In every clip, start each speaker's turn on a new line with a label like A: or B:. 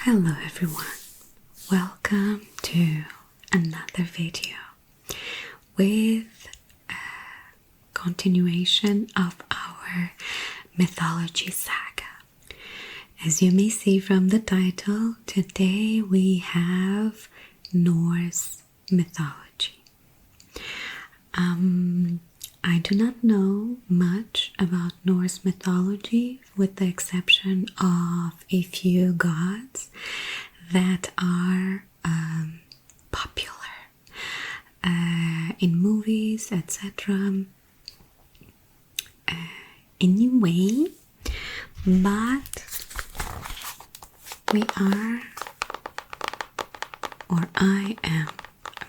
A: Hello everyone, welcome to another video with a continuation of our mythology saga. As you may see from the title, today we have Norse mythology. I do not know much about Norse mythology, with the exception of a few gods that are popular in movies, etc. Anyway, but I am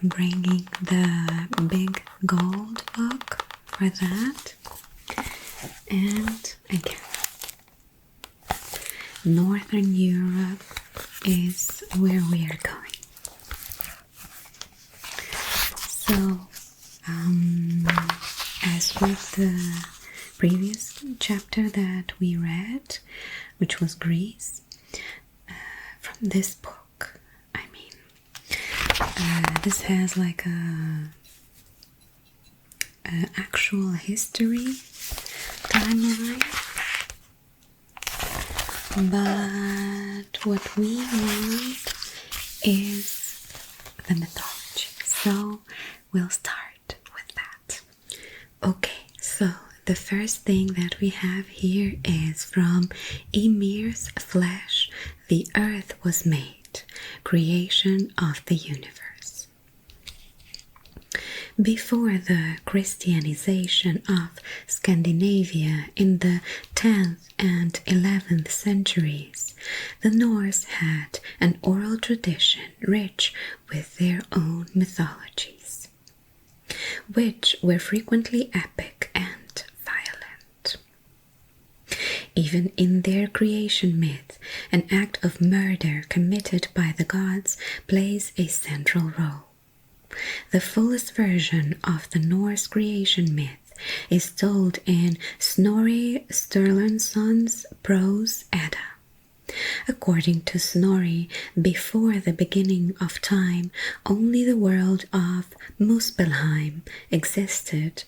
A: bringing the big gold book for that. And again, Northern Europe is where we are going. So, as with the previous chapter that we read, which was Greece, from this book, this has like a actual history timeline, but what we want is the mythology, so we'll start with that. Okay, so the first thing that we have here is from Ymir's Flesh, the earth was made, creation of the universe. Before the Christianization of Scandinavia in the 10th and 11th centuries, the Norse had an oral tradition rich with their own mythologies, which were frequently epic and violent. Even in their creation myth, an act of murder committed by the gods plays a central role. The fullest version of the Norse creation myth is told in Snorri Sturluson's Prose Edda. According to Snorri, before the beginning of time, only the world of Muspelheim existed,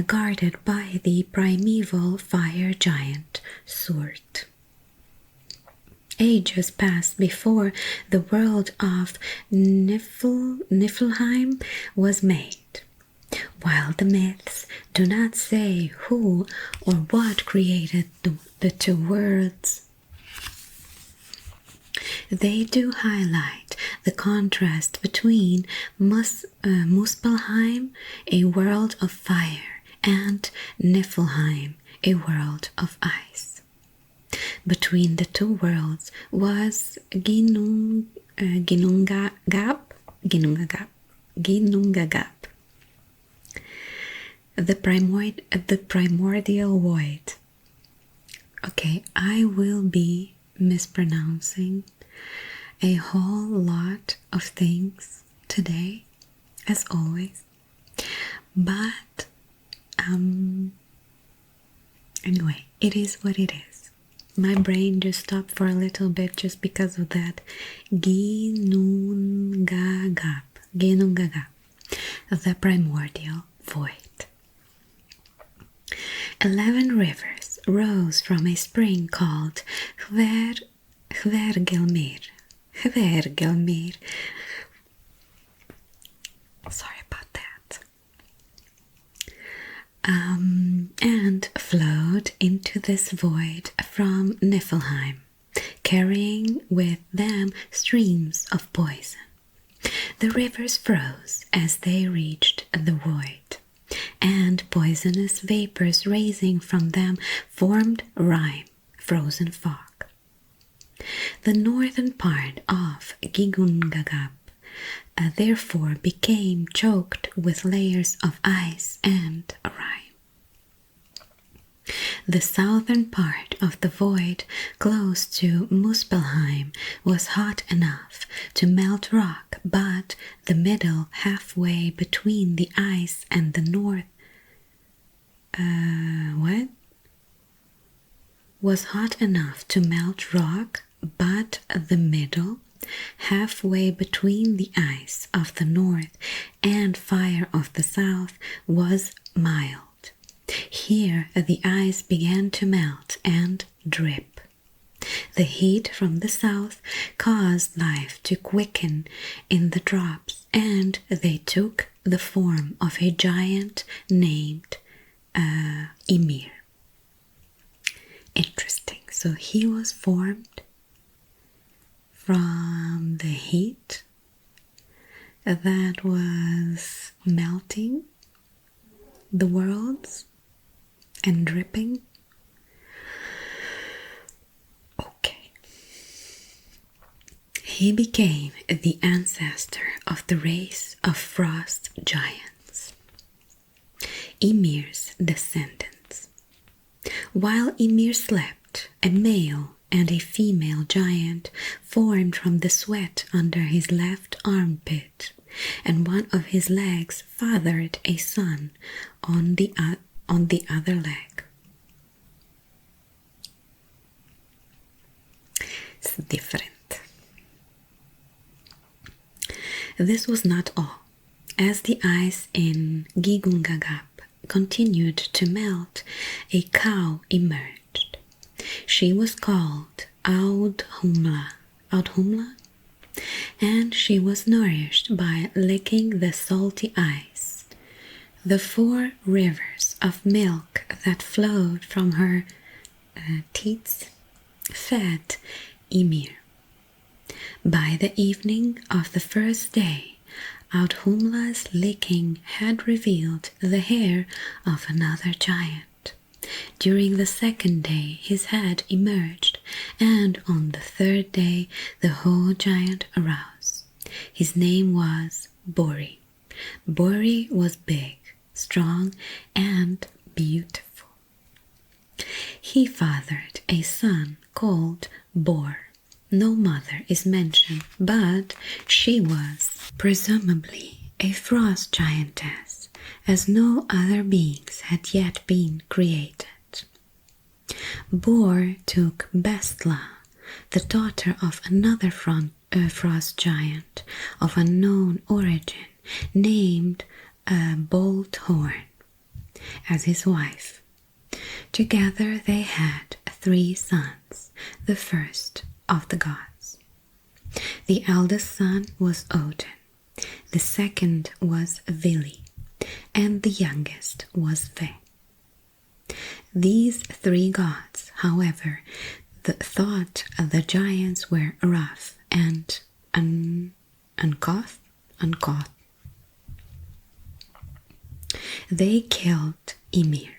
A: guarded by the primeval fire giant Surt. Ages passed before the world of Niflheim was made. While the myths do not say who or what created the two worlds, they do highlight the contrast between Muspelheim, a world of fire, and Niflheim, a world of ice. Between the two worlds was Ginnungagap, the primordial void. Okay, I will be mispronouncing a whole lot of things today, as always, but anyway, it is what it is. My brain just stopped for a little bit just because of that. Ginnungagap, the primordial void. 11 rivers rose from a spring called Hvergelmir. Sorry about that. And flowed into this void from Niflheim, carrying with them streams of poison. The rivers froze as they reached the void, and poisonous vapors rising from them formed rime, frozen fog. The northern part of Ginnungagap therefore became choked with layers of ice and rime. The southern part of the void, close to Muspelheim, was hot enough to melt rock, but the middle halfway between the ice and the north was hot enough to melt rock, but the middle, halfway between the ice of the north and fire of the south, was mild. Here the ice began to melt and drip. The heat from the south caused life to quicken in the drops, and they took the form of a giant named Ymir. Interesting. So he was formed from the heat that was melting the worlds and dripping. Okay. He became the ancestor of the race of frost giants, Ymir's descendants. While Ymir slept, a male and a female giant formed from the sweat under his left armpit, and one of his legs fathered a son on the other leg. It's different. This was not all. As the ice in Gigungagap continued to melt, a cow emerged. She was called Audhumla, and she was nourished by licking the salty ice. The 4 rivers of milk that flowed from her teats fed Ymir. By the evening of the first day, Audhumla's licking had revealed the hair of another giant. During the second day his head emerged, and on the third day the whole giant arose. His name was Bori. Bori was big, strong, and beautiful. He fathered a son called Bor. No mother is mentioned, but she was presumably a frost giantess, as no other beings had yet been created. Bor took Bestla, the daughter of another frost giant of unknown origin, named Bold Horn, as his wife. Together they had 3 sons, the first of the gods. The eldest son was Odin, the second was Vili, and the youngest was Ve. These 3 gods, however, thought the giants were rough and uncouth. They killed Ymir,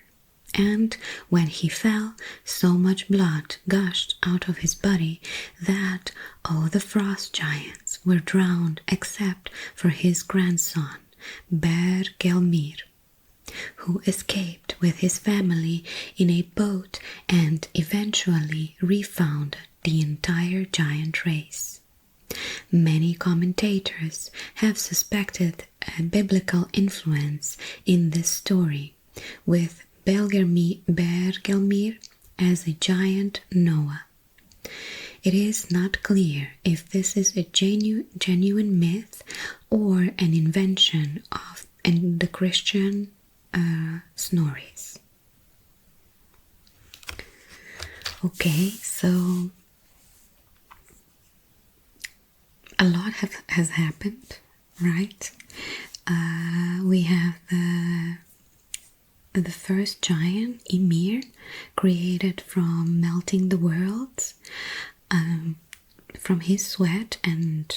A: and when he fell, so much blood gushed out of his body that all the frost giants were drowned except for his grandson, Bergelmir, who escaped with his family in a boat and eventually refounded the entire giant race. Many commentators have suspected a biblical influence in this story, with Bergelmir as a giant Noah. It is not clear if this is a genuine myth or an invention of the Christian stories. Okay, so a lot has happened, right? We have the first giant, Ymir, created from melting the worlds, from his sweat and,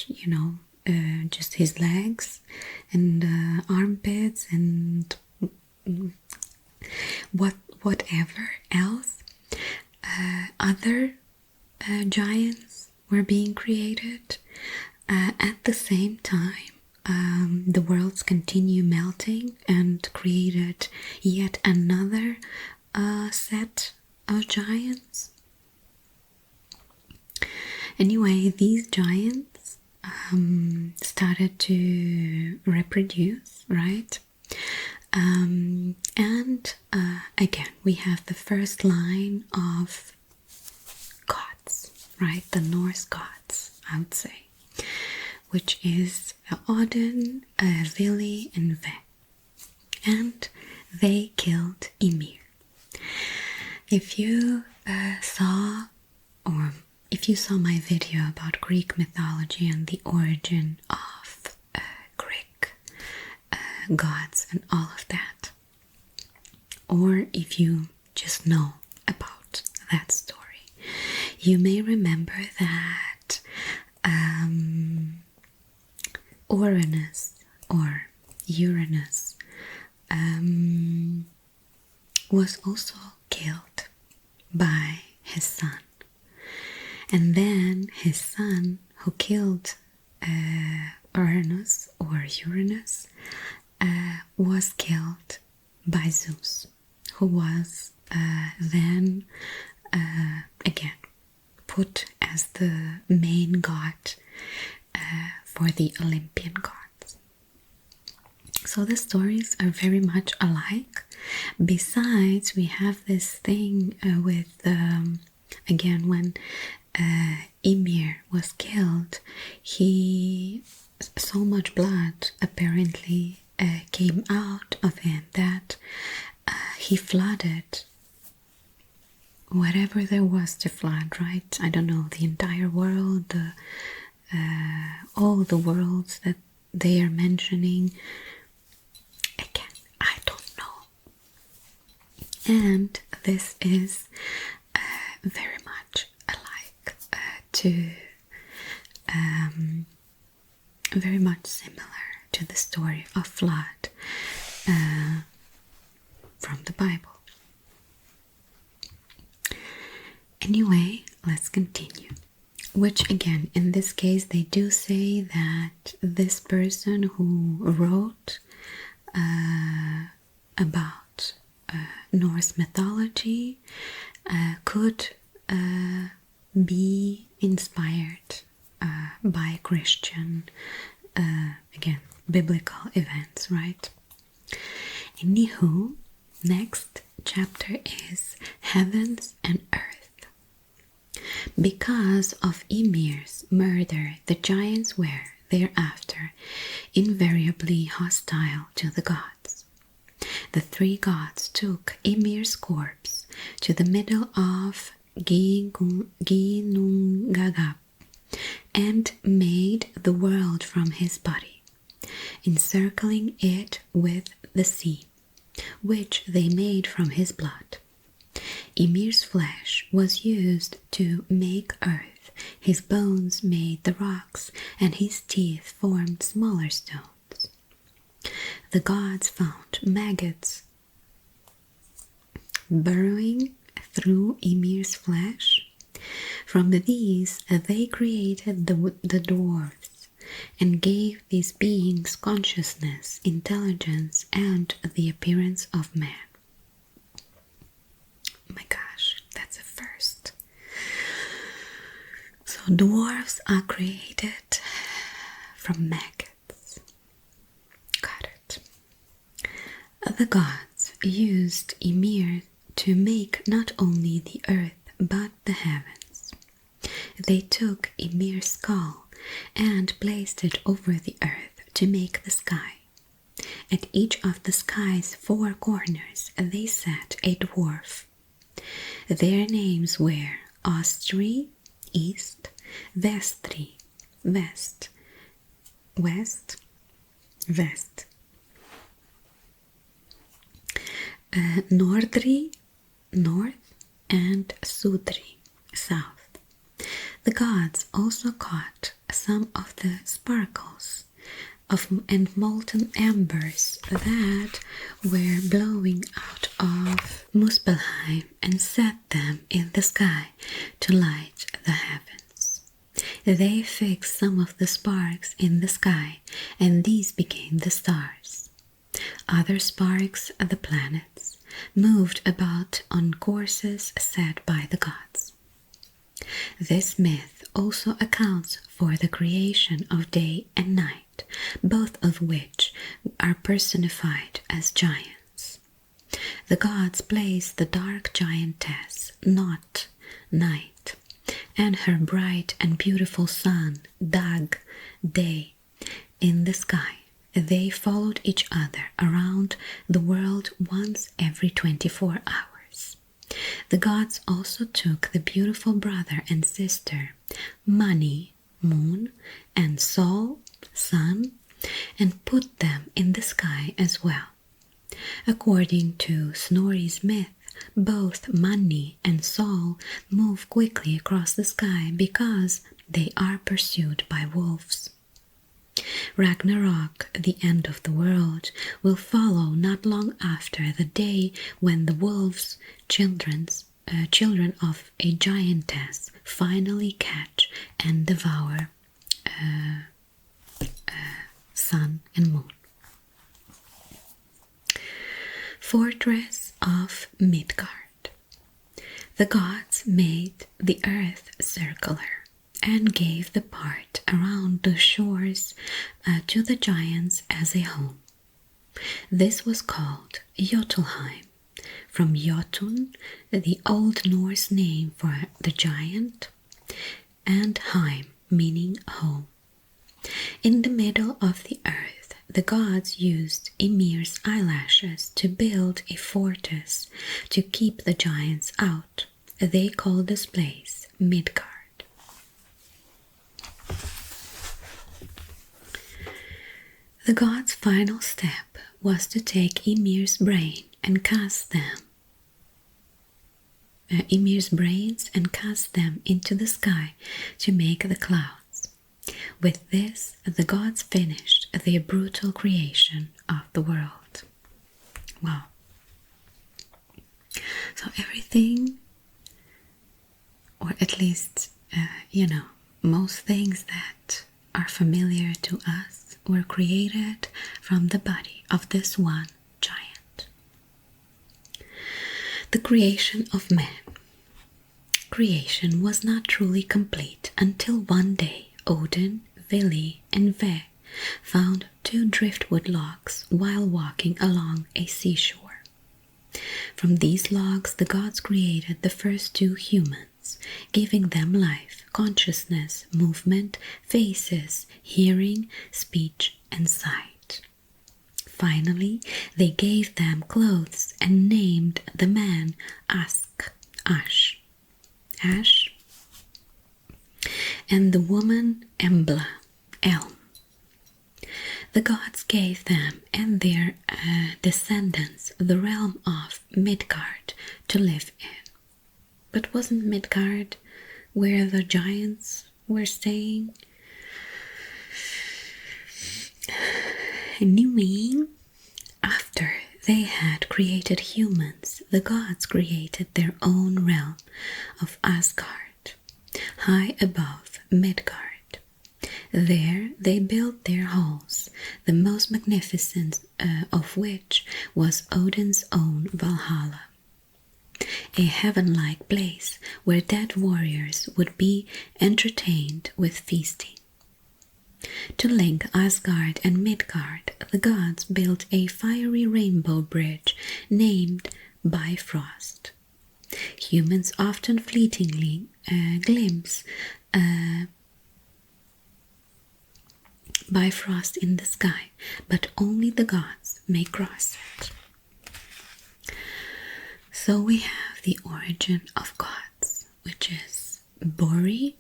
A: just his legs and armpits and whatever else. Other giants were being created at the same time. The worlds continue melting and created yet another set of giants. Anyway, these giants started to reproduce, right? And again, we have the first line of gods, right? The Norse gods, I would say, which is Odin, Vili, and Ve. And they killed Ymir. If you saw my video about Greek mythology and the origin of Greek gods and all of that, or if you just know about that story, you may remember that Uranus was also killed by his son. And then his son, who killed Uranus, was killed by Zeus, who was then again put as the main god for the Olympian gods. So the stories are very much alike. Besides, we have this thing with again, when Ymir was killed, so much blood apparently came out of him that he flooded whatever there was to flood, right? I don't know, the entire world, all the worlds that they are mentioning. Again, I don't know. And this is very much alike to very much similar to the story of flood from the Bible. Anyway, let's continue. Which again, in this case, they do say that this person who wrote about Norse mythology could be inspired by Christian, again, biblical events, right? Anywho, next chapter is Heavens and Earth. Because of Ymir's murder, the giants were thereafter invariably hostile to the gods. The three gods took Ymir's corpse to the middle of Ginnungagap and made the world from his body, encircling it with the sea, which they made from his blood. Ymir's flesh was used to make earth, his bones made the rocks, and his teeth formed smaller stones. The gods found maggots burrowing through Ymir's flesh. From these they created the dwarves and gave these beings consciousness, intelligence, and the appearance of man. Oh my gosh, that's a first. So dwarves are created from maggots. Got it. The gods used Ymir to make not only the earth but the heavens. They took Ymir's skull and placed it over the earth to make the sky. At each of the sky's four corners they set a dwarf. Their names were Ostri, east, Vestri, west, Nordri, north, and Sudri, south. The gods also caught some of the sparkles and molten embers that were blowing out of Muspelheim and set them in the sky to light the heavens. They fixed some of the sparks in the sky, and these became the stars. Other sparks, the planets, moved about on courses set by the gods. This myth also accounts for the creation of day and night, both of which are personified as giants. The gods placed the dark giantess, not Night, and her bright and beautiful son, Dag, day, in the sky. They followed each other around the world once every 24 hours. The gods also took the beautiful brother and sister, Mani, moon, and Sol, sun, and put them in the sky as well. According to Snorri's myth, both Mani and Sol move quickly across the sky because they are pursued by wolves. Ragnarok, the end of the world, will follow not long after the day when the wolves, children of a giantess, finally catch and devour sun and moon. Fortress of Midgard. The gods made the earth circular and gave the part around the shores to the giants as a home. This was called Jotunheim, from Jotun, the Old Norse name for the giant, and Heim, meaning home. In the middle of the earth, the gods used Ymir's eyelashes to build a fortress to keep the giants out. They called this place Midgard. The gods' final step was to take Ymir's brain and cast them. Ymir's brains and cast them into the sky to make the clouds. With this, the gods finished their brutal creation of the world. Wow. So everything, or at least, most things that are familiar to us were created from the body of this one giant. The creation of man. Creation was not truly complete until one day Odin, Vili, and Ve found 2 driftwood logs while walking along a seashore. From these logs, the gods created the first 2 humans, giving them life, consciousness, movement, faces, hearing, speech, and sight. Finally, they gave them clothes and named the man Ash, and the woman Embla, Elm. The gods gave them and their descendants the realm of Midgard to live in. But wasn't Midgard where the giants were staying? Anyway, after they had created humans, the gods created their own realm of Asgard, high above Midgard. There they built their halls, the most magnificent of which was Odin's own Valhalla, a heaven-like place where dead warriors would be entertained with feasting. To link Asgard and Midgard, the gods built a fiery rainbow bridge named Bifrost. Humans often fleetingly glimpse Bifrost in the sky, but only the gods may cross it. So we have the origin of gods, which is Bori,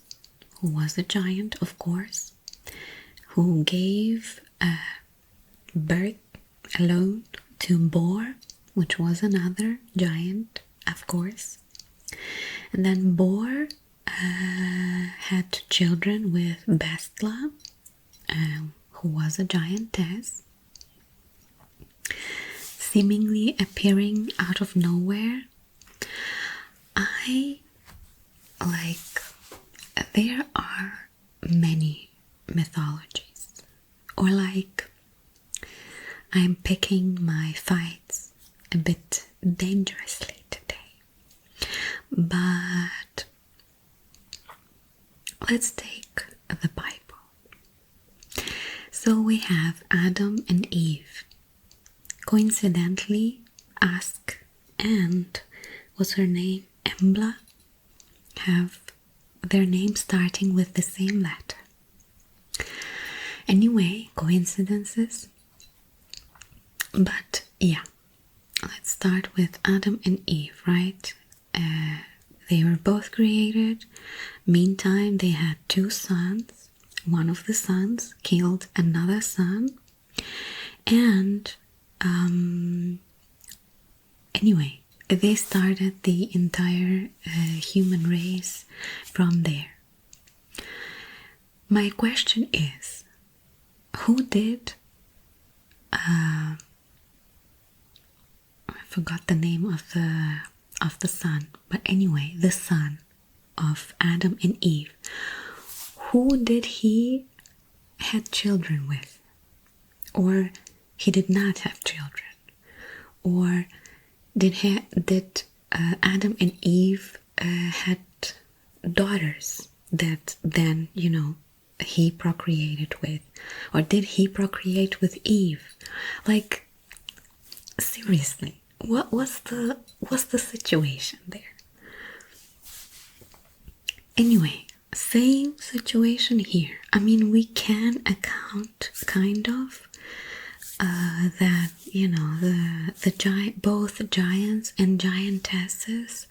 A: who was a giant, of course, who gave birth alone to Bor, which was another giant, of course. And then Bor had children with Bestla, who was a giantess, seemingly appearing out of nowhere. There are many mythologies, or I'm picking my fights a bit dangerously today, but let's take the Bible. So we have Adam and Eve. Coincidentally, Ask and what's her name, Embla, have their names starting with the same letter. Anyway, coincidences. But yeah, let's start with Adam and Eve, right? They were both created. Meantime, they had 2 sons. One of the sons killed another son. And anyway, they started the entire human race from there. My question is, who did I forgot the name of the son, but anyway, the son of Adam and Eve, who did he had children with? Or he did not have children? Or did Adam and Eve had daughters that then, he procreated with? Or did he procreate with Eve? Like, seriously, what was the situation there? Anyway, same situation here. I mean, we can account kind of that both giants and giantesses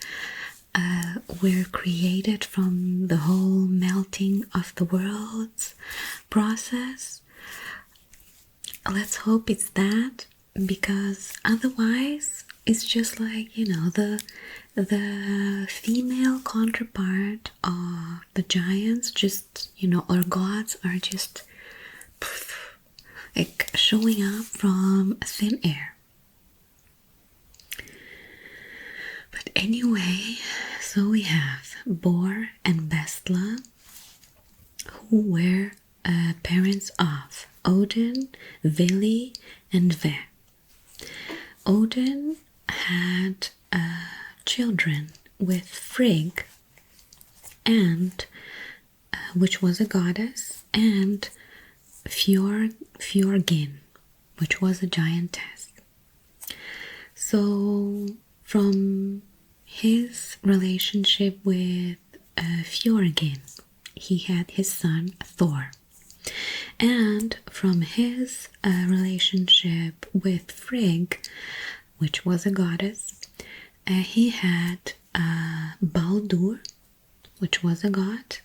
A: were created from the whole melting of the worlds process. Let's hope it's that, because otherwise it's just like, the female counterpart of the giants, just, or gods, are just like showing up from thin air. But anyway, so we have Bor and Bestla, who were parents of Odin, Vili, and Ve. Odin had children with Frigg, and which was a goddess, and Fjorgyn, which was a giantess. So from his relationship with Fjorgyn, he had his son Thor. And from his relationship with Frigg, which was a goddess, he had Baldur, which was a god,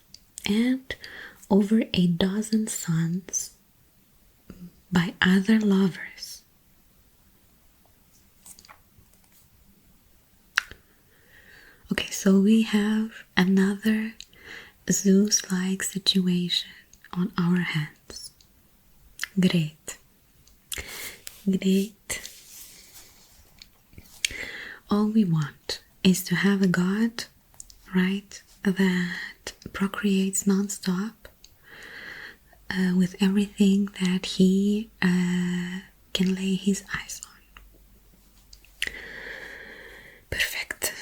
A: and over a dozen sons by other lovers. Okay, so we have another Zeus-like situation on our hands. Great. All we want is to have a god, right, that procreates non-stop with everything that he can lay his eyes on. Perfect.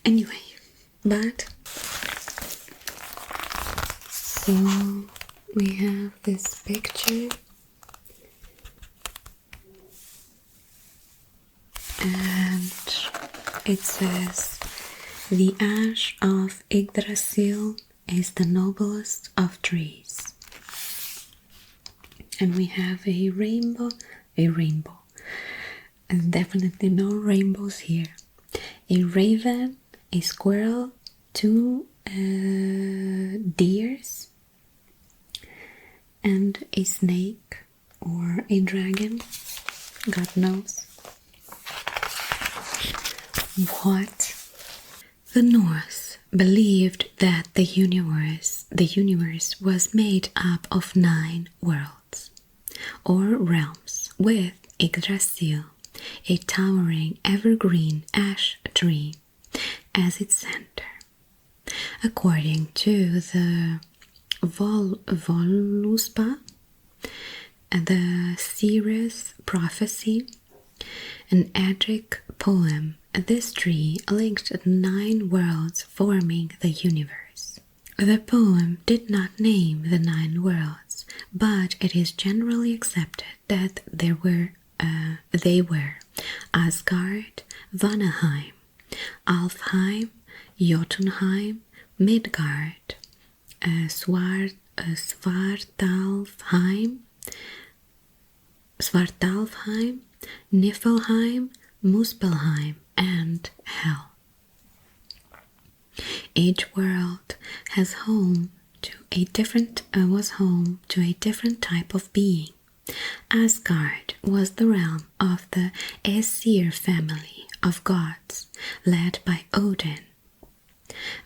A: Anyway, but so we have this picture, and it says, the ash of Yggdrasil is the noblest of trees. And we have a rainbow, and definitely no rainbows here. A raven, a squirrel, 2 deers, and a snake or a dragon, God knows. What? The Norse believed that the universe was made up of 9 worlds or realms, with Yggdrasil, a towering evergreen ash tree, as its center. According to the Voluspa, the Ceres prophecy, an Edric poem, this tree linked 9 worlds forming the universe. The poem did not name the 9 worlds, but it is generally accepted that they were Asgard, Vanaheim, Alfheim, Jotunheim, Midgard, Svartalfheim, Niflheim, Muspelheim, and Hel. Each world was home to a different type of being. Asgard was the realm of the Aesir family of gods, led by Odin.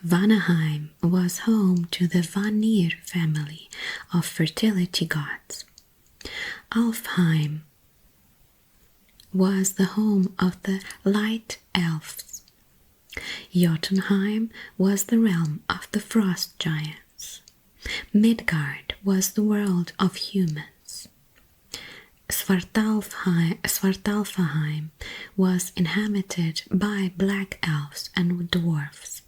A: Vanaheim was home to the Vanir family of fertility gods. Alfheim was the home of the light elves. Jotunheim was the realm of the frost giants. Midgard was the world of humans. Svartalfheim was inhabited by black elves and dwarfs,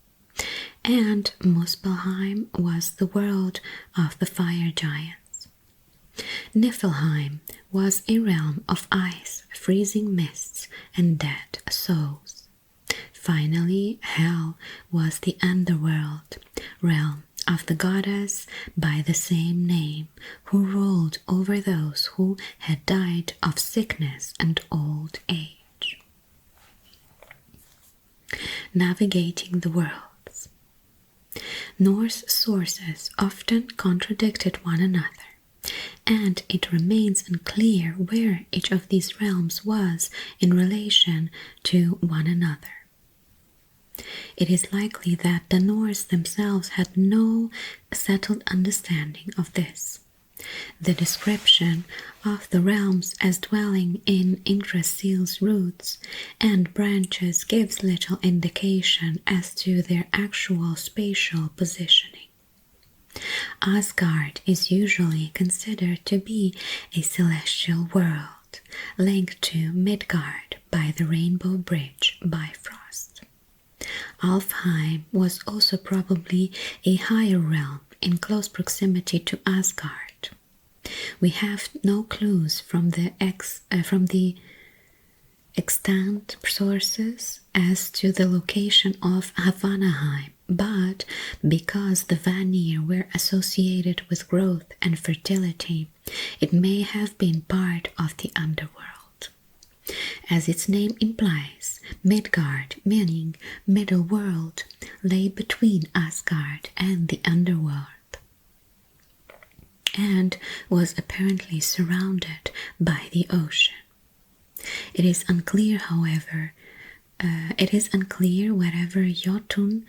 A: and Muspelheim was the world of the fire giants. Niflheim was a realm of ice, freezing mists, and dead souls. Finally, Hel was the underworld, realm of the goddess by the same name, who ruled over those who had died of sickness and old age. Navigating the worlds. Norse sources often contradicted one another, and it remains unclear where each of these realms was in relation to one another. It is likely that the Norse themselves had no settled understanding of this. The description of the realms as dwelling in Yggdrasil's roots and branches gives little indication as to their actual spatial positioning. Asgard is usually considered to be a celestial world, linked to Midgard by the Rainbow Bridge Bifrost. Alfheim was also probably a higher realm in close proximity to Asgard. We have no clues from the extant sources as to the location of Vanaheim, but because the Vanir were associated with growth and fertility, it may have been part of the underworld. As its name implies, Midgard, meaning middle world, lay between Asgard and the underworld, and was apparently surrounded by the ocean. It is unclear, however, wherever Jotunheim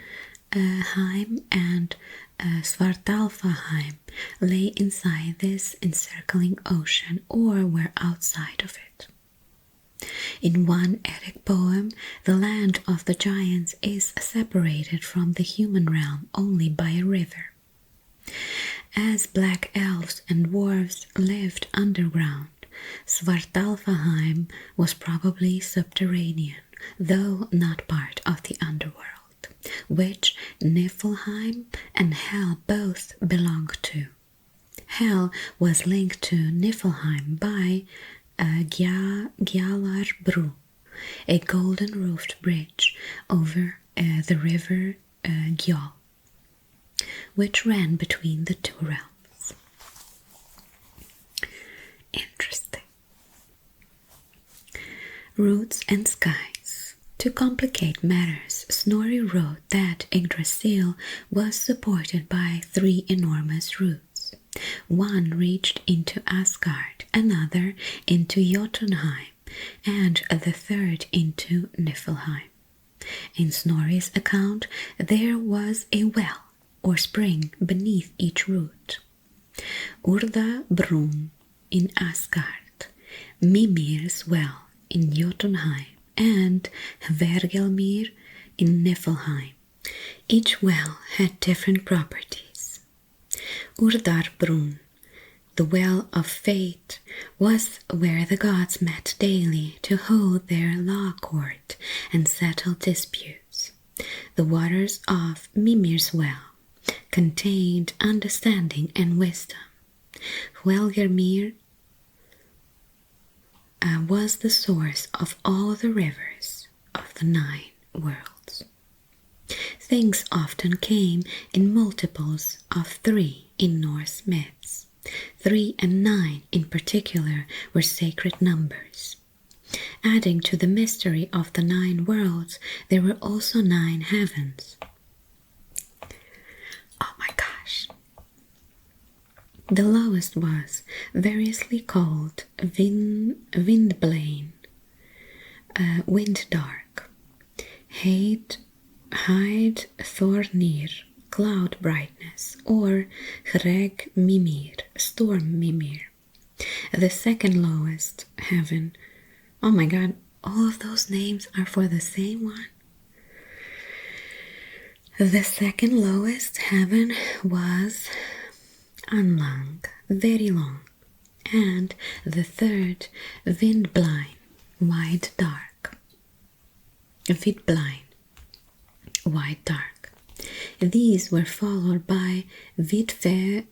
A: and Svartalfheim lay inside this encircling ocean or were outside of it. In one Eddic poem, the land of the giants is separated from the human realm only by a river. As black elves and dwarves lived underground, Svartalfheim was probably subterranean, though not part of the underworld, which Niflheim and Hel both belong to. Hel was linked to Niflheim by Gjallarbrú, a golden-roofed bridge over the river Gjall, which ran between the two realms. Interesting. Roots and skies. To complicate matters, Snorri wrote that Yggdrasil was supported by 3 enormous roots. One reached into Asgard, another into Jotunheim, and the third into Niflheim. In Snorri's account, there was a well or spring beneath each root. Urdabrunn in Asgard, Mimir's well in Jotunheim, and Hvergelmir in Niflheim. Each well had different properties. Urdabrunn, the well of fate, was where the gods met daily to hold their law court and settle disputes. The waters of Mimir's well contained understanding and wisdom. Hvergelmir was the source of all the rivers of the 9 worlds. Things often came in multiples of 3 in Norse myths. 3 and 9 in particular were sacred numbers. Adding to the mystery of the 9 worlds, there were also 9 heavens. Oh my gosh! The lowest was variously called Windblane, Wind Dark, Hide Thornir, Cloud Brightness, or Hreg Mimir, Storm Mimir. The second lowest heaven. Oh my god, all of those names are for the same one. The second lowest heaven was Anlang, very long, and the third Windblind, wide dark. Windblind, wide dark. These were followed by Vidfedmir,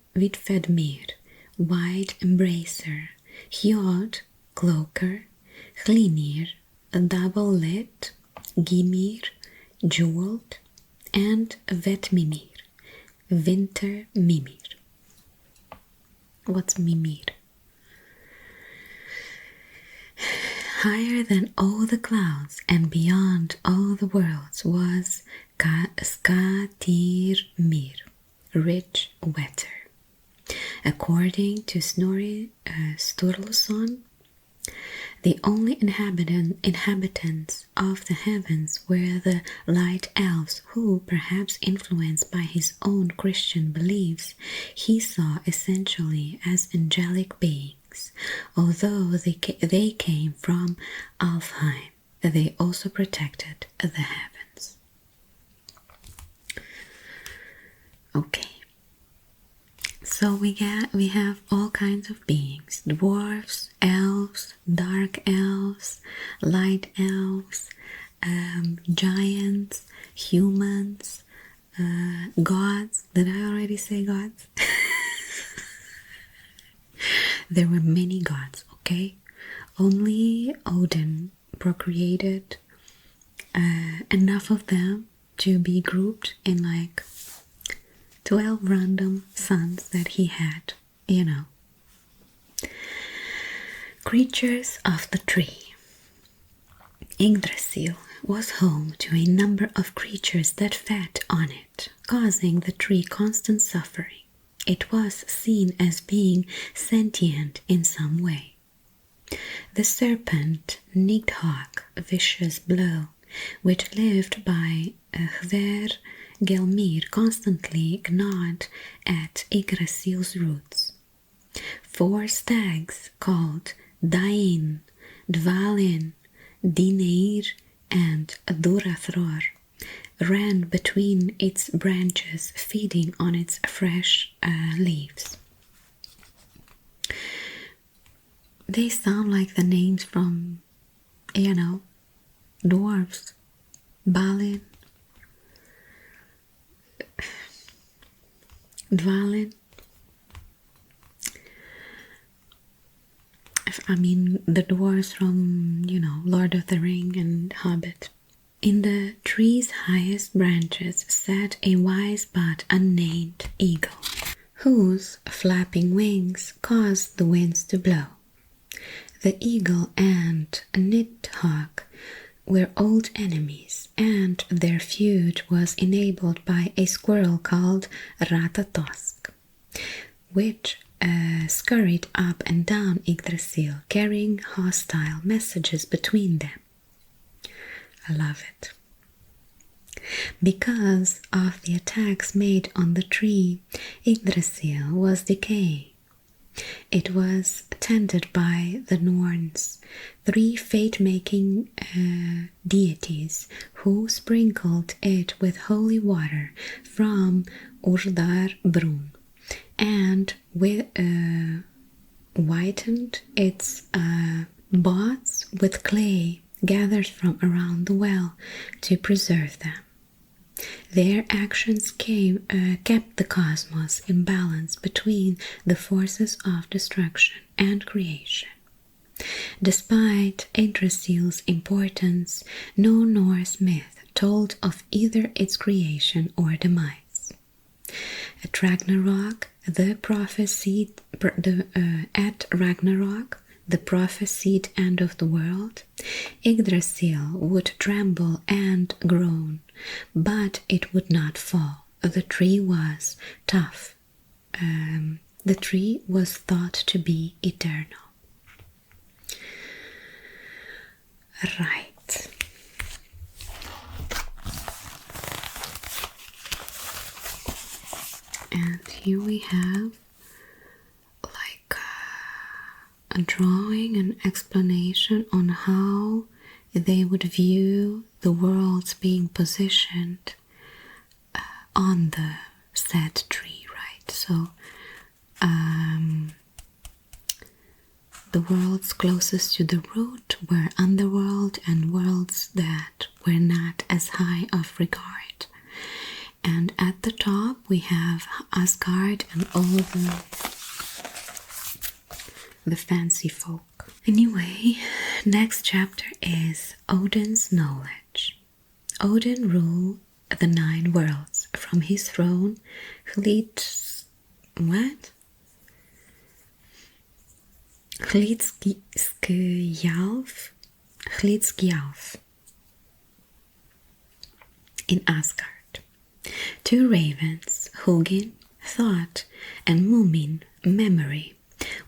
A: wide embracer, Hjord, cloaker, Hlynir, double lit, Gimir, jeweled, and Vetmimir, winter mimir. What's mimir? Higher than all the clouds and beyond all the worlds was Skatirmir, rich wetter. According to Snorri Sturluson, the only inhabitants of the heavens were the light elves who, perhaps influenced by his own Christian beliefs, he saw essentially as angelic beings. Although they came from Alfheim, they also protected the heavens. Okay. So we have all kinds of beings: dwarves, elves, dark elves, light elves, giants, humans, gods. Did I already say gods? There were many gods, okay? Only Odin procreated enough of them to be grouped in like 12 random sons that he had, you know. Creatures of the tree. Yggdrasil was home to a number of creatures that fed on it, causing the tree constant suffering. It was seen as being sentient in some way. The serpent Nidhogg, vicious blow, which lived by Hver Gelmir, constantly gnawed at Yggdrasil's roots. 4 stags called Dain, Dvalin, Dineir, and Durathror ran between its branches, feeding on its fresh leaves. They sound like the names from, you know, dwarves. Balin, Dvalin. I mean, the dwarves from, you know, Lord of the Ring and Hobbit. In the tree's highest branches sat a wise but unnamed eagle, whose flapping wings caused the winds to blow. The eagle and Nidhogg were old enemies, and their feud was enabled by a squirrel called Ratatosk, which scurried up and down Yggdrasil, carrying hostile messages between them. I love it. Because of the attacks made on the tree, Yggdrasil was decaying. It was tended by the Norns, 3 fate-making deities who sprinkled it with holy water from Urdar Brunn and whitened its bots with clay gathered from around the well to preserve them. Their actions kept the cosmos in balance between the forces of destruction and creation. Despite Yggdrasil's importance, no Norse myth told of either its creation or demise. At Ragnarok, the prophesied end of the world, Yggdrasil would tremble and groan, but it would not fall. The tree was tough. The tree was thought to be eternal. Right. And here we have like a drawing, an explanation on how they would view the worlds being positioned on the said tree, right? So the worlds closest to the root were underworld, and worlds that were not as high of regard. And at the top we have Asgard and all the fancy folk. Anyway, next chapter is Odin's knowledge. Odin ruled the 9 worlds from his throne. Hlidskjalf in Asgard. 2 ravens, Hugin, thought, and Mumin, memory,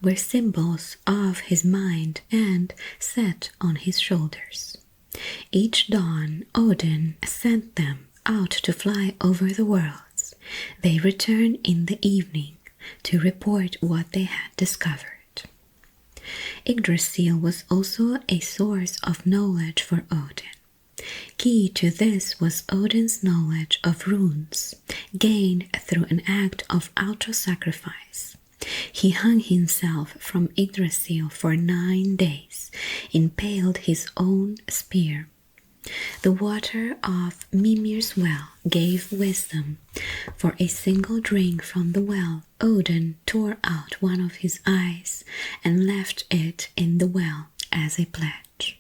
A: were symbols of his mind and set on his shoulders. Each dawn, Odin sent them out to fly over the worlds. They returned in the evening to report what they had discovered. Yggdrasil was also a source of knowledge for Odin. Key to this was Odin's knowledge of runes, gained through an act of auto-sacrifice. He hung himself from Yggdrasil for 9 days, impaled his own spear. The water of Mimir's well gave wisdom. For a single drink from the well, Odin tore out one of his eyes and left it in the well as a pledge.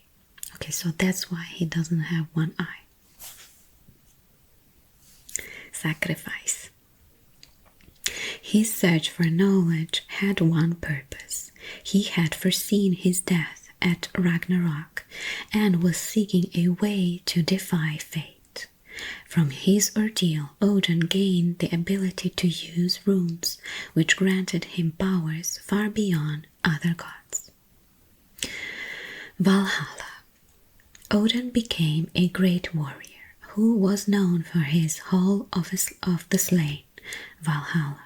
A: Okay, so that's why he doesn't have one eye. Sacrifice. His search for knowledge had one purpose. He had foreseen his death at Ragnarok and was seeking a way to defy fate. From his ordeal, Odin gained the ability to use runes, which granted him powers far beyond other gods. Valhalla. Odin became a great warrior who was known for his Hall of the Slain, Valhalla.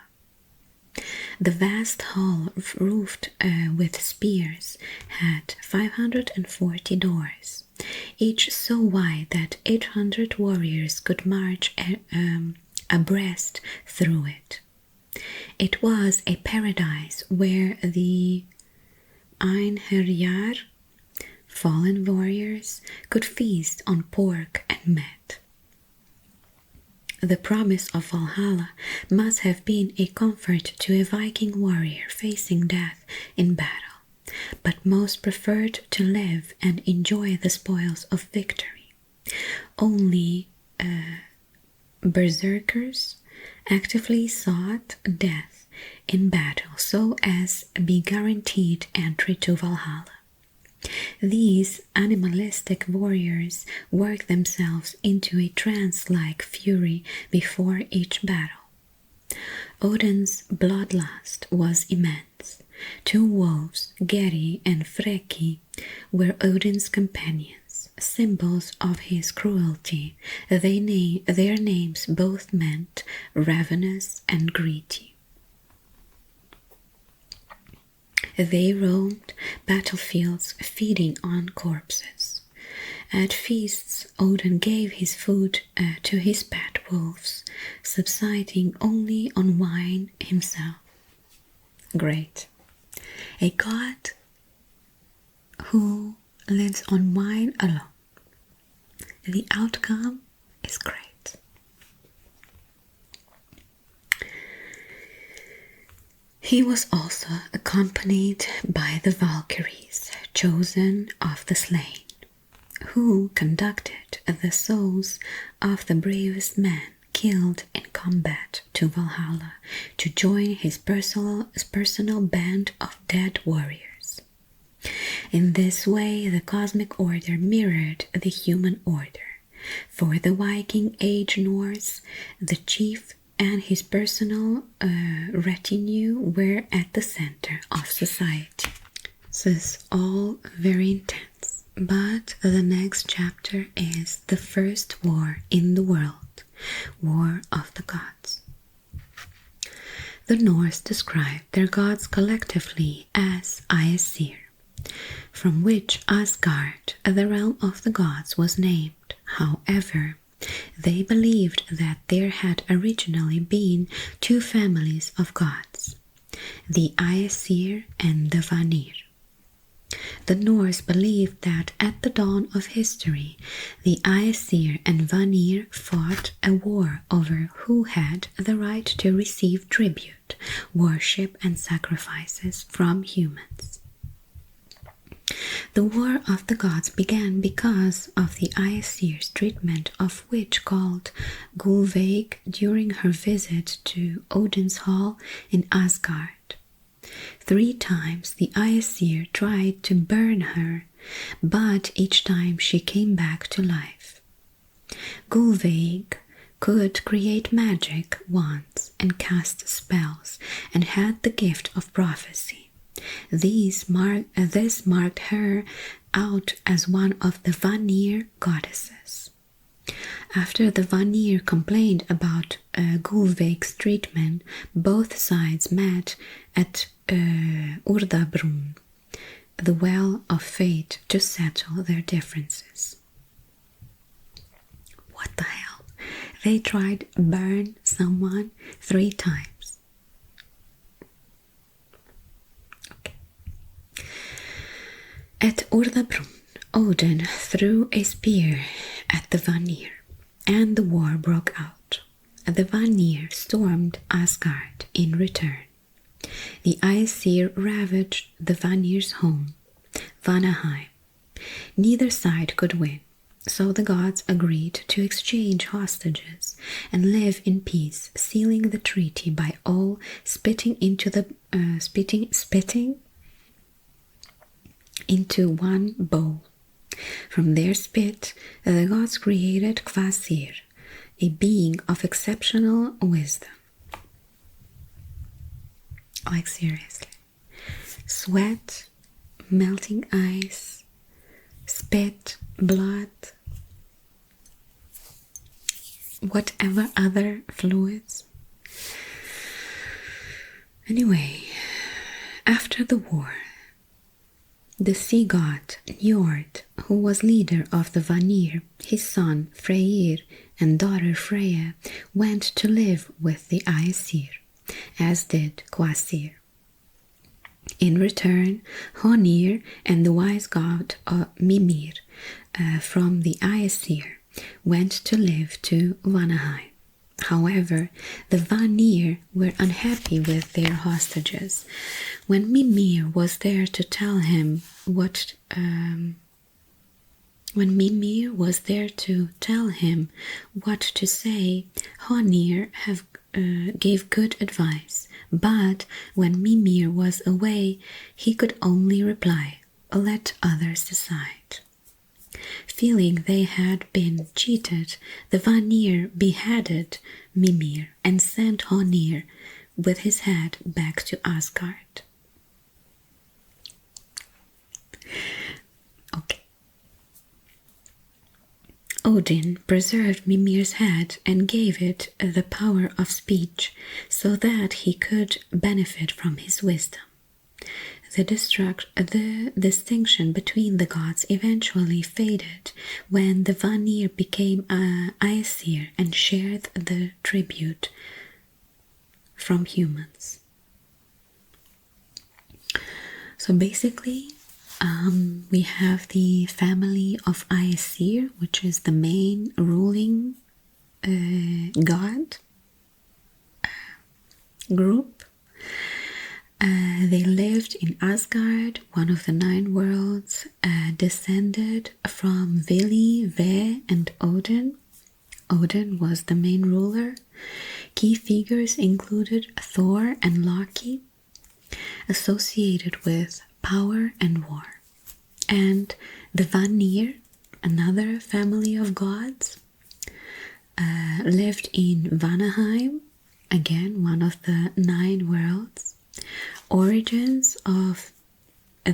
A: The vast hall, roofed with spears, had 540 doors, each so wide that 800 warriors could march abreast through it. It was a paradise where the Einherjar, fallen warriors, could feast on pork and meat. The promise of Valhalla must have been a comfort to a Viking warrior facing death in battle, but most preferred to live and enjoy the spoils of victory. Only berserkers actively sought death in battle so as be guaranteed entry to Valhalla. These animalistic warriors work themselves into a trance-like fury before each battle. Odin's bloodlust was immense. 2 wolves, Geri and Freki, were Odin's companions, symbols of his cruelty. Their names both meant ravenous and greedy. They roamed battlefields, feeding on corpses. At feasts, Odin gave his food to his pet wolves, subsiding only on wine himself. Great. A god who lives on wine alone. The outcome is great. He was also accompanied by the Valkyries, chosen of the slain, who conducted the souls of the bravest men killed in combat to Valhalla to join his personal band of dead warriors. In this way, the cosmic order mirrored the human order. For the Viking Age Norse, the chief and his personal retinue were at the center of society. This is all very intense, but the next chapter is the first war in the world, War of the Gods. The Norse described their gods collectively as Aesir, from which Asgard, the realm of the gods, was named. However, they believed that there had originally been two families of gods, the Aesir and the Vanir. The Norse believed that at the dawn of history, the Aesir and Vanir fought a war over who had the right to receive tribute, worship, and sacrifices from humans. The War of the Gods began because of the Aesir's treatment of witch called Gulveig during her visit to Odin's hall in Asgard. 3 times the Aesir tried to burn her, but each time she came back to life. Gulveig could create magic wands and cast spells and had the gift of prophecy. This marked her out as one of the Vanir goddesses. After the Vanir complained about Gulveig's treatment, both sides met at Urdabrunn, the Well of Fate, to settle their differences. What the hell? They tried to burn someone 3 times. At Urdabrunn, Odin threw a spear at the Vanir, and the war broke out. The Vanir stormed Asgard in return. The Aesir ravaged the Vanir's home, Vanaheim. Neither side could win, so the gods agreed to exchange hostages and live in peace, sealing the treaty by all spitting into one bowl. From their spit, the gods created Kvasir, a being of exceptional wisdom. Like seriously. Sweat, melting ice, spit, blood, whatever other fluids. Anyway, after the war, the sea god Njord, who was leader of the Vanir, his son Freyr and daughter Freya, went to live with the Aesir, as did Kvasir. In return, Honir and the wise god Mimir from the Aesir went to live to Vanaheim. However, the Vanir were unhappy with their hostages. When Mimir was there to tell him what to say, Honir gave good advice, but when Mimir was away, he could only reply, "Let others decide." Feeling they had been cheated, the Vanir beheaded Mimir and sent Honir with his head back to Asgard. Okay. Odin preserved Mimir's head and gave it the power of speech so that he could benefit from his wisdom. The distinction between the gods eventually faded when the Vanir became Aesir and shared the tribute from humans. So basically, we have the family of Aesir, which is the main ruling god group. They lived in Asgard, one of the 9 worlds, descended from Vili, Ve, and Odin. Odin was the main ruler. Key figures included Thor and Loki, associated with power and war, and the Vanir, another family of gods, lived in Vanaheim, again one of the 9 worlds. Origins of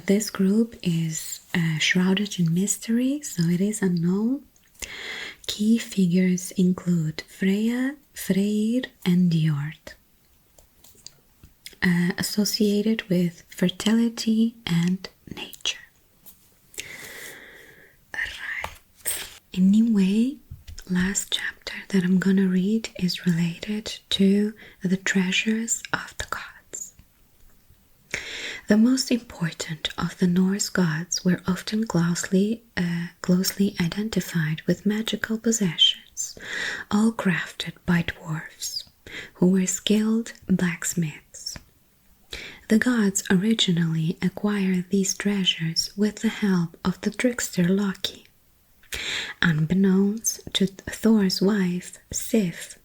A: this group is shrouded in mystery, so it is unknown. Key figures include Freya, Freyr, and Njord, associated with fertility and nature. Right. Anyway, last chapter that I'm gonna read is related to the treasures of the gods. The most important of the Norse gods were often closely identified with magical possessions, all crafted by dwarves, who were skilled blacksmiths. The gods originally acquired these treasures with the help of the trickster Loki. Unbeknownst to Thor's wife, Sif,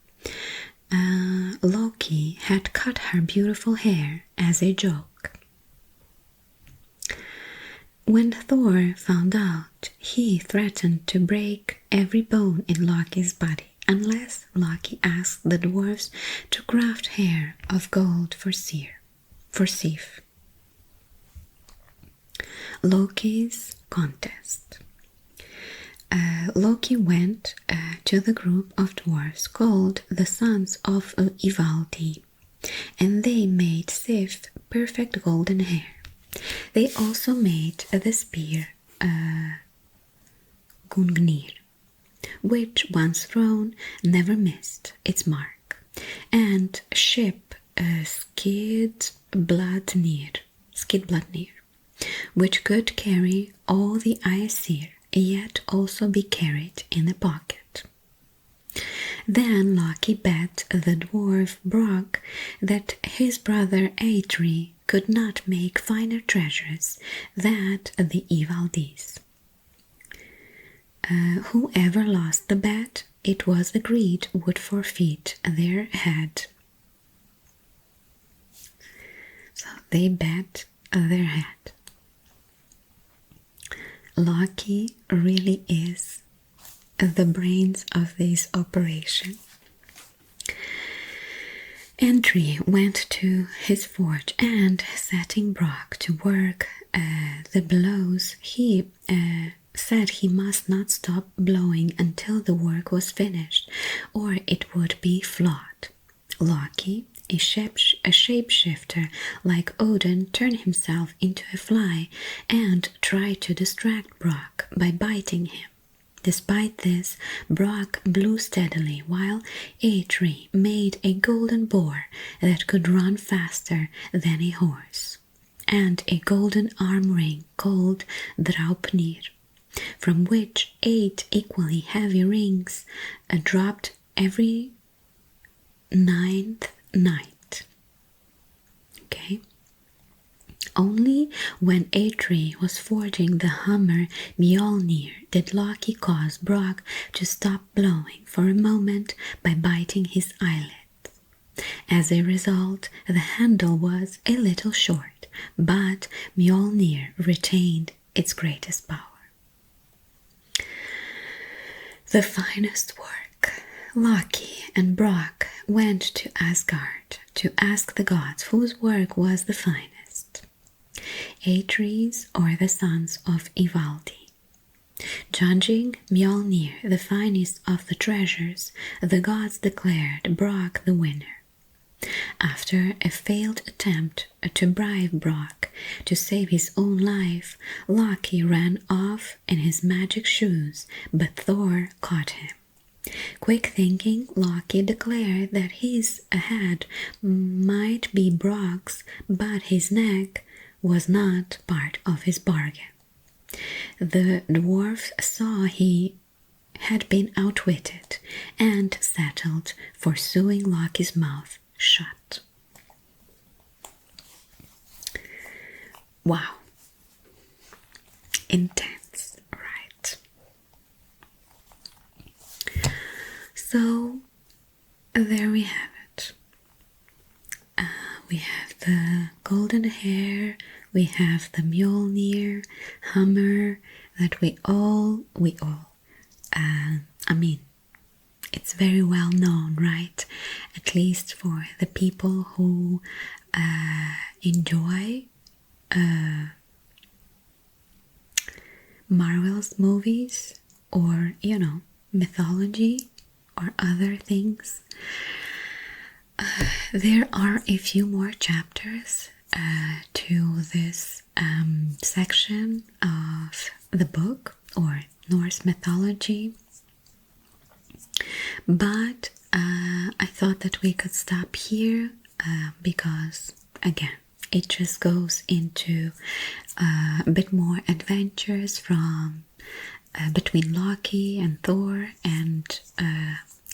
A: Loki had cut her beautiful hair as a joke. When Thor found out, he threatened to break every bone in Loki's body unless Loki asked the dwarves to craft hair of gold for Sif. Loki's contest. Loki went to the group of dwarves called the Sons of Ivaldi, and they made Sif perfect golden hair. They also made the spear Gungnir, which once thrown never missed its mark, and ship Skidbladnir, which could carry all the Aesir, yet also be carried in a pocket. Then Loki bet the dwarf Brock that his brother Eitri could not make finer treasures than the Ivaldis. Whoever lost the bet, it was agreed, would forfeit their head. So they bet their head. Loki really is the brains of this operation. Entry went to his forge and, setting Brock to work the blows, he said he must not stop blowing until the work was finished, or it would be flawed. Loki, a shapeshifter like Odin, turned himself into a fly and tried to distract Brock by biting him. Despite this, Brock blew steadily, while Eitri made a golden boar that could run faster than a horse, and a golden arm ring called Draupnir, from which 8 equally heavy rings dropped every 9th night. Okay? Only when Eitri was forging the hammer Mjolnir did Loki cause Brock to stop blowing for a moment by biting his eyelids. As a result, the handle was a little short, but Mjolnir retained its greatest power. The finest work. Loki and Brock went to Asgard to ask the gods whose work was the finest. Eitri's or the Sons of Ivaldi. Judging Mjolnir the finest of the treasures, the gods declared Brock the winner. After a failed attempt to bribe Brock to save his own life, Loki ran off in his magic shoes, but Thor caught him. Quick thinking, Loki declared that his head might be Brock's, but his neck was not part of his bargain. The dwarf saw he had been outwitted and settled for sewing Loki's mouth shut. wow, intense, right? So there we have it. We have the golden hair, we have the Mjolnir hammer that we all, I mean, it's very well known, right? At least for the people who enjoy Marvel's movies or, you know, mythology or other things. There are a few more chapters to this section of the book, or Norse mythology, but I thought that we could stop here because, again, it just goes into a bit more adventures from between Loki and Thor and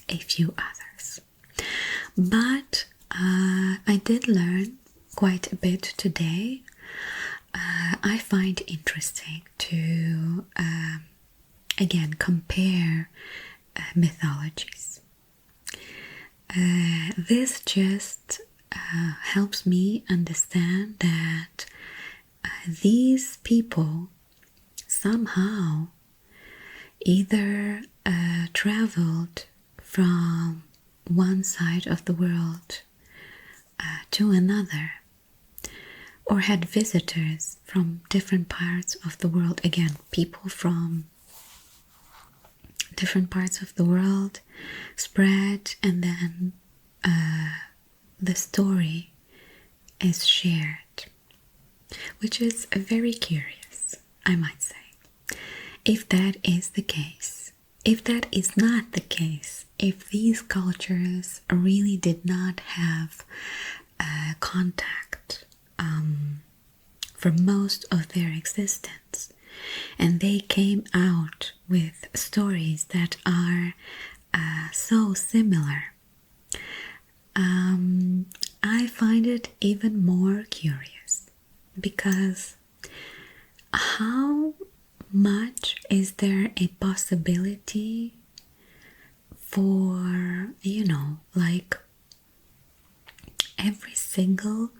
A: a few others. But I did learn quite a bit today. I find interesting to again compare mythologies. This just helps me understand that these people somehow either traveled from one side of the world to another, or had visitors from different parts of the world. Again, people from different parts of the world spread, and then the story is shared, which is very curious, I might say. If that is the case, if that is not the case, if these cultures really did not have contact for most of their existence, and they came out with stories that are so similar, I find it even more curious, because how much is there a possibility for, you know, like every single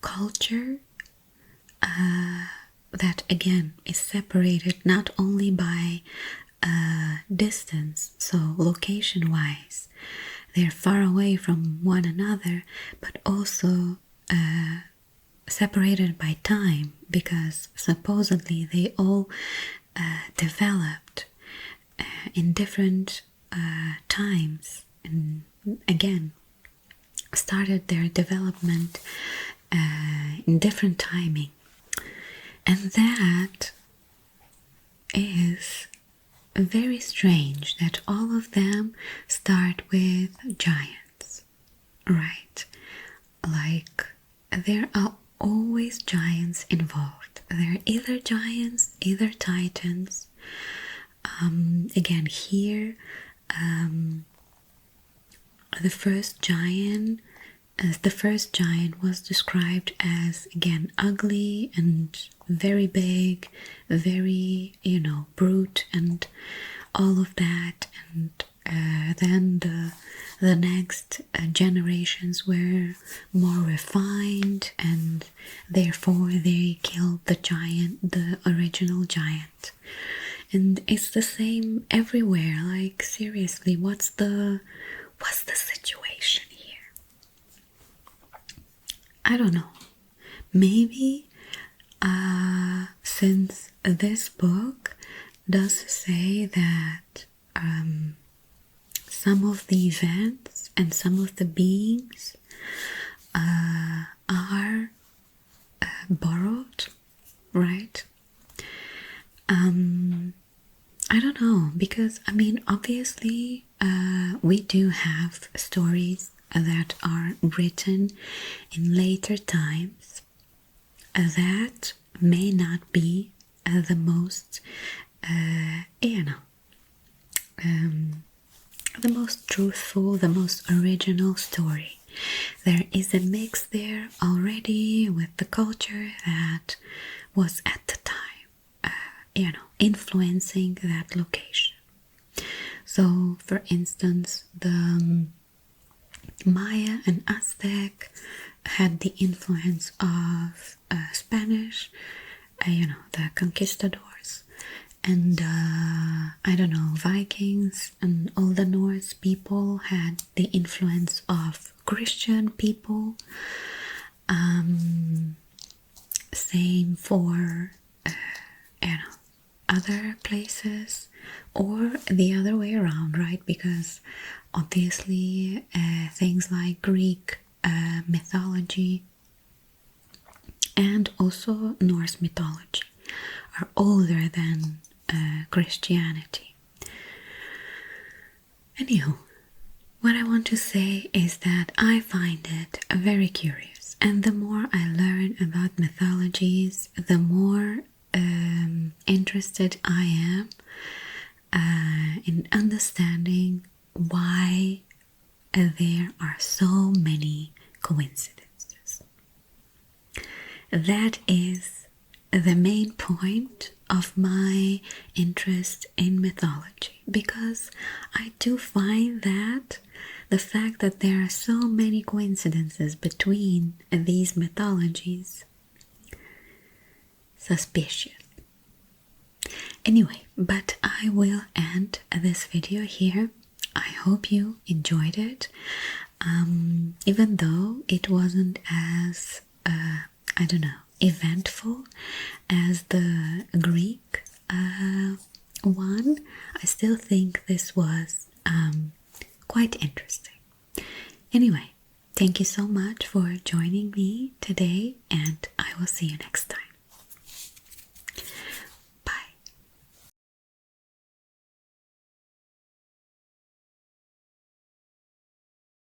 A: culture that again is separated not only by distance, so location wise they're far away from one another, but also separated by time, because supposedly they all developed in different times, and again started their development in different timing. And that is very strange, that all of them start with giants, right? Like, there are always giants involved. They're either giants, either titans. Again, here, the first giant was described as, again, ugly and very big, very, you know, brute and all of that. And then the next generations were more refined, and therefore they killed the original giant. And it's the same everywhere. Like, seriously, what's the situation here? I don't know. Maybe since this book does say that some of the events and some of the beings are borrowed, right? I don't know, because I mean, obviously we do have stories that are written in later times that may not be the most the most truthful, the most original story. There is a mix there already with the culture that was at the time, influencing that location. So, for instance, the Maya and Aztec had the influence of Spanish, the conquistadors, and Vikings and all the Norse people had the influence of Christian people. Same for other places, or the other way around, right? Because obviously things like Greek mythology and also Norse mythology are older than Christianity. Anywho, what I want to say is that I find it very curious, and the more I learn about mythologies, the more interested I am in understanding why there are so many coincidences. That is the main point of my interest in mythology, because I do find that the fact that there are so many coincidences between these mythologies suspicious. Anyway, but I will end this video here. I hope you enjoyed it, even though it wasn't as eventful as the Greek one. I still think this was quite interesting. Anyway, thank you so much for joining me today, and I will see you next time.